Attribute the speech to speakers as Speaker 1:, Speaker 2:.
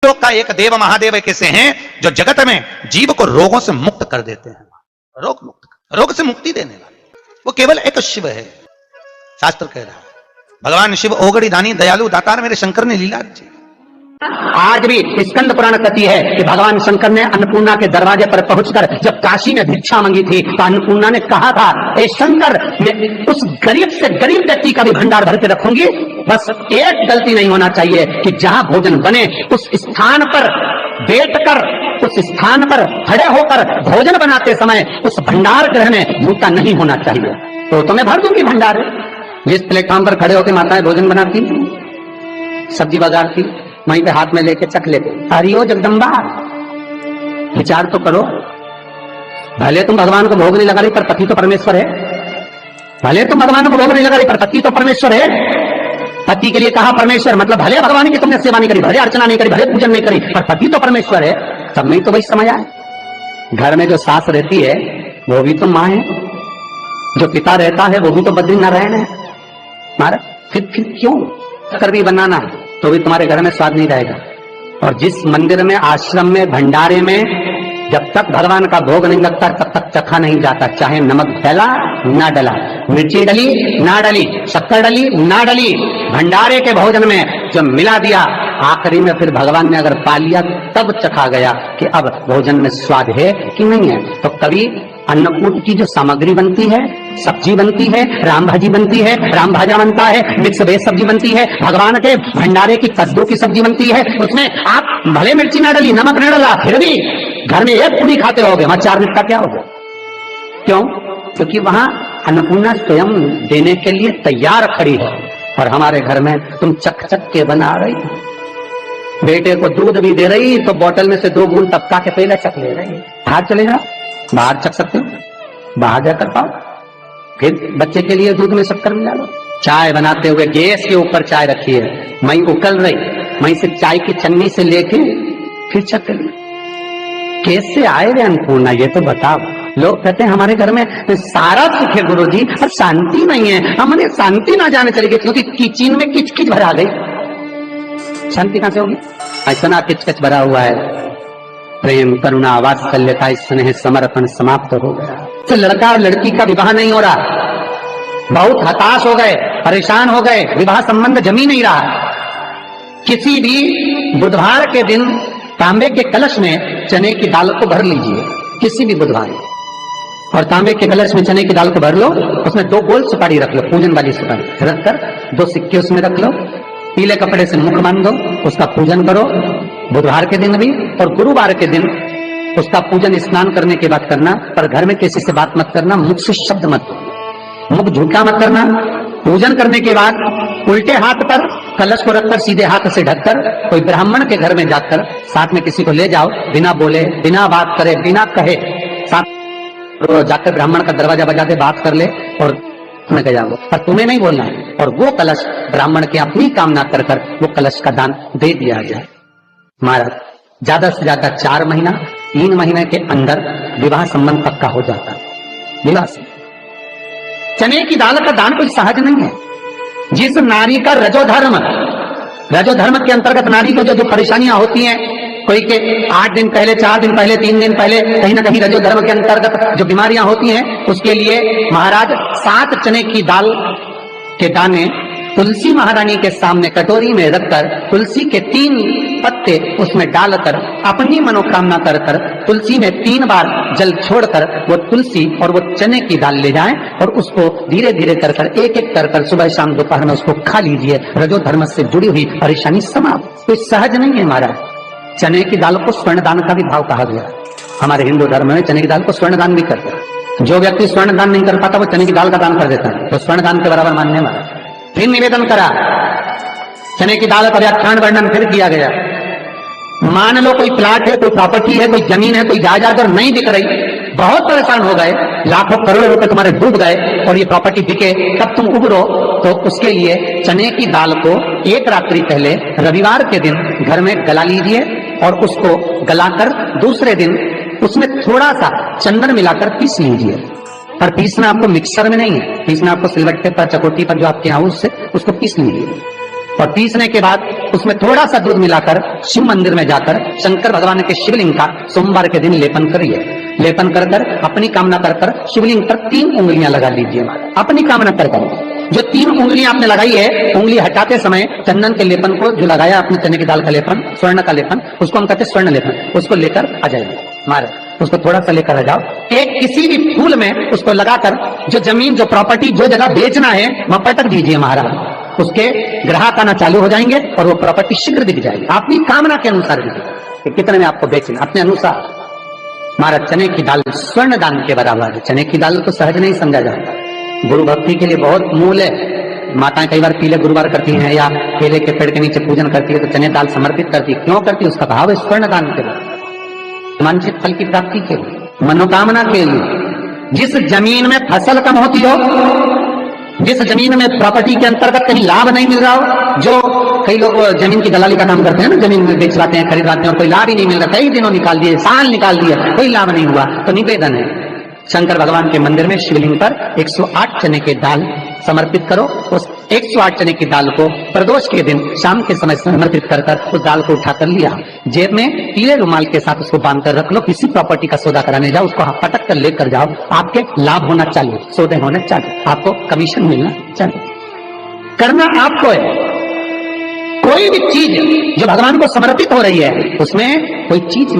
Speaker 1: लोग का एक देव महादेव कैसे हैं जो जगत में जीव को रोगों से मुक्त कर देते हैं। रोग से मुक्ति देने वाले वो केवल एक शिव है। शास्त्र कह रहा है भगवान शिव ओगड़ी दानी दयालु दातार मेरे शंकर ने लीला रची।
Speaker 2: आज भी स्कंद पुराण कथी है कि भगवान शंकर ने अन्नपूर्णा के दरवाजे पर पहुंचकर जब काशी में भिक्षा मांगी थी तो अन्नपूर्णा ने कहा था, ए शंकर, मैं उस गरीब से गरीब व्यक्ति का भी भंडार भर के रखूंगी, बस एक गलती नहीं होना चाहिए कि जहां भोजन बने उस स्थान पर बैठकर, उस स्थान पर खड़े होकर भोजन बनाते समय उस भंडार गृह में जूता नहीं होना चाहिए। तो मैं भर दूंगी भंडार। जिस प्लेटफॉर्म पर खड़े होकर माताएं भोजन बनाती, सब्जी बाजारती, वहीं पे हाथ में लेके चख लेते। हरिओ जगदम्बा, विचार तो करो। भले तुम भगवान को भोग नहीं लगा रही पर पति तो परमेश्वर है। भले तुम भगवान को भोग नहीं लगा रही पर पति तो परमेश्वर है। पति के लिए कहा परमेश्वर, मतलब भले भगवान की तुमने सेवा नहीं करी, भले अर्चना नहीं करी, भले पूजन नहीं करी, पर पति तो परमेश्वर है। तब नहीं तो वही समझ आए। घर में जो सास रहती है वो भी तो माँ है, जो पिता रहता है वो भी तो बद्रीनारायण है। मारा फिर क्यों कर भी बनाना है तो भी तुम्हारे घर में स्वाद नहीं रहेगा। और जिस मंदिर में, आश्रम में, भंडारे में जब तक भगवान का भोग नहीं लगता तब तक चखा नहीं जाता, चाहे नमक डला ना डला, मिर्ची डली ना डली, शक्कर डली ना डली, भंडारे के भोजन में जो मिला दिया आखिरी में फिर भगवान ने अगर पा लिया तब चखा गया कि अब भोजन में स्वाद है कि नहीं है। तो कभी अन्नकूट की जो सामग्री बनती है, सब्जी बनती है, राम भाजी बनती है, राम भाजा बनता है, मिक्स वेज सब्जी बनती है, भगवान के भंडारे की कद्दू की सब्जी बनती है, उसमें आप भले मिर्ची ना डली, नमक न डला, फिर भी घर में एक पूरी खाते रहोगे, वहां 4 मिनट का क्या होगा? क्यों? क्योंकि वहां अन्नपूर्णा स्वयं देने के लिए तैयार खड़ी है। और हमारे घर में तुम चक चक के बना रही, बेटे को दूध भी दे रही तो बोतल में से 2 बूंद टपका के पहले चक ले रही। बाहर चले जाओ, बाहर चख सकते हो, बाहर जाकर पाओ, फिर बच्चे के लिए दूध में शक्कर मिला लो। चाय बनाते हुए गैस के ऊपर चाय रखी है, मई उकल रही, मई से चाय की चन्नी से लेके फिर चख ली। कैसे आए वे अन्नपूर्णा ये तो बताओ। लोग कहते हैं हमारे घर में सारा सुख है गुरुजी, पर शांति नहीं है। हमने शांति ना जाने चली गई क्योंकि किचन में किचकिच भरा गई। शांति कहां से होगी? इतना किचकिच भरा हुआ है। प्रेम, करुणा, वात्सल्यता, स्नेह, समर्पण समाप्त हो गया। तो लड़का और लड़की का विवाह नहीं हो रहा, बहुत हताश हो गए, परेशान हो गए, विवाह संबंध जमी नहीं रहा। किसी भी बुधवार के दिन तांबे के कलश में चने की दाल को भर लीजिए, किसी भी बुधवार, और तांबे के कलश में चने की दाल को भर लो, उसमें 2 गोल सुपारी रख लो, पूजन वाली सुपारी रखकर 2 सिक्के उसमें रख लो, पीले कपड़े से मुख बांध दो, उसका पूजन करो बुधवार के दिन भी, और गुरुवार के दिन उसका पूजन स्नान करने के बाद करना। पर घर में किसी से बात मत करना, मुख से शब्द मत, मुख झूठा मत करना। पूजन करने के बाद उल्टे हाथ पर कलश को रखकर सीधे हाथ से ढककर कोई ब्राह्मण के घर में जाकर साथ में किसी को ले जाओ, बिना बोले, बिना बात करे, बिना कहे, साथ जाकर ब्राह्मण का दरवाजा बजा के बात कर ले और तुम्हें गया वो, पर तुम्हें नहीं बोलना है। और वो कलश ब्राह्मण की अपनी कामना कर कर वो कलश का दान दे दिया जाए। महाराज ज्यादा से ज्यादा 4 महीना, 3 महीने के अंदर विवाह संबंध पक्का हो जाता है। विवाह से चने की दाल का दान कोई सहज नहीं है। जिस नारी का रजोधर्म के अंतर्गत नारी को जो परेशानियां होती हैं, कोई के 8 दिन पहले, 4 दिन पहले, 3 दिन पहले कहीं ना कहीं रजोधर्म के अंतर्गत जो बीमारियां होती हैं, उसके लिए महाराज 7 चने की दाल के दाने तुलसी महारानी के सामने कटोरी में रखकर तुलसी के 3 पत्ते उसमें डालकर अपनी मनोकामना कर कर तुलसी में 3 बार जल छोड़कर वो तुलसी और वो चने की दाल ले जाएं और उसको धीरे धीरे कर कर एक एक कर कर सुबह शाम दोपहर में उसको खा लीजिए। रजो धर्म से जुड़ी हुई परेशानी समाप्त। कोई सहज नहीं है महाराज। चने की दाल को स्वर्ण दान का भी भाव कहा गया। हमारे हिंदू धर्म में चने की दाल को स्वर्ण दान भी करते हैं। जो व्यक्ति स्वर्ण दान नहीं कर पाता वो चने की दाल का दान कर देता है, तो स्वर्ण दान के बराबर मानने वाला। फिर निवेदन करा, चने की दाल का व्याख्यान वर्णन फिर किया गया। मान लो कोई प्लाट है, कोई प्रॉपर्टी है, कोई जमीन है, कोई जायदाद और नहीं बिक रही, बहुत परेशान हो गए, लाखों करोड़ों रुपए तुम्हारे डूब गए और ये प्रॉपर्टी बिके, तब तुम उबरो, तो उसके लिए चने की दाल को 1 रात्रि पहले रविवार के दिन घर में गला लीजिए और उसको गलाकर दूसरे दिन उसमें थोड़ा सा चंदन मिलाकर पीस लीजिए। पर पीसना आपको मिक्सर में नहीं है, पीसना आपको सिलबट्टे पर, चकोटी पर जो आपके यहाँ उससे उसको पीस लीजिए। और पीसने के बाद उसमें थोड़ा सा दूध मिलाकर शिव मंदिर में जाकर शंकर भगवान के शिवलिंग का सोमवार के दिन लेपन करिए। लेपन कर कर अपनी कामना कर कर शिवलिंग पर 3 उंगलियां लगा लीजिए। अपनी कामना कर कर जो 3 उंगलियां आपने लगाई है, उंगली हटाते समय चंदन के लेपन को जो लगाया अपने चने की दाल का लेपन, स्वर्ण का लेपन, उसको हम कहते हैं स्वर्ण लेपन, उसको लेकर आ जाइए। महाराज उसको थोड़ा सा लेकर आ जाओ, एक किसी भी फूल में उसको लगाकर जो जमीन जो प्रॉपर्टी जो जगह बेचना है वहां पटक दीजिए महाराज। उसके ग्राहक आना चालू हो जाएंगे और वो प्रॉपर्टी शीघ्र बिक जाएगी। अपनी कामना के अनुसार बिकेगा कि कितने में आपको बेचना, अपने अनुसार। महाराज चने की दाल स्वर्ण दान के बराबर है। चने की दाल तो सहज नहीं समझा जाता, गुरु भक्ति के लिए बहुत मूल है। माताएं कई बार पीले गुरुवार करती हैं या केले के पेड़ के नीचे पूजन करती है तो चने दाल समर्पित करती है। क्यों करती है? उसका भाव है स्वर्ण दान के लिए, वांछित फल की प्राप्ति के लिए, मनोकामना के लिए। जिस जमीन में फसल कम होती हो, जिस जमीन में प्रॉपर्टी के अंतर्गत कहीं लाभ नहीं मिल रहा हो, जो कई लोग जमीन की दलाली का काम करते हैं ना, जमीन में बेचवाते हैं, खरीदवाते हैं और कोई लाभ ही नहीं मिल रहा, कई दिनों निकाल दिए, साल निकाल दिए, कोई लाभ नहीं हुआ, तो निवेदन है शंकर भगवान के मंदिर में शिवलिंग पर 108 चने के दाल समर्पित करो। उस 108 चने की दाल को प्रदोष के दिन शाम के समय समर्पित कर कर उस दाल को उठाकर लिया, जेब में पीले रुमाल के साथ उसको बांध कर रख लो। किसी प्रॉपर्टी का सौदा कराने जाओ, उसको पटक कर लेकर जाओ, आपके लाभ होना चालू, सौदे होने चालू, आपको कमीशन मिलना चालू। करना आपको है। कोई भी चीज जो भगवान को समर्पित हो रही है उसमें कोई चीज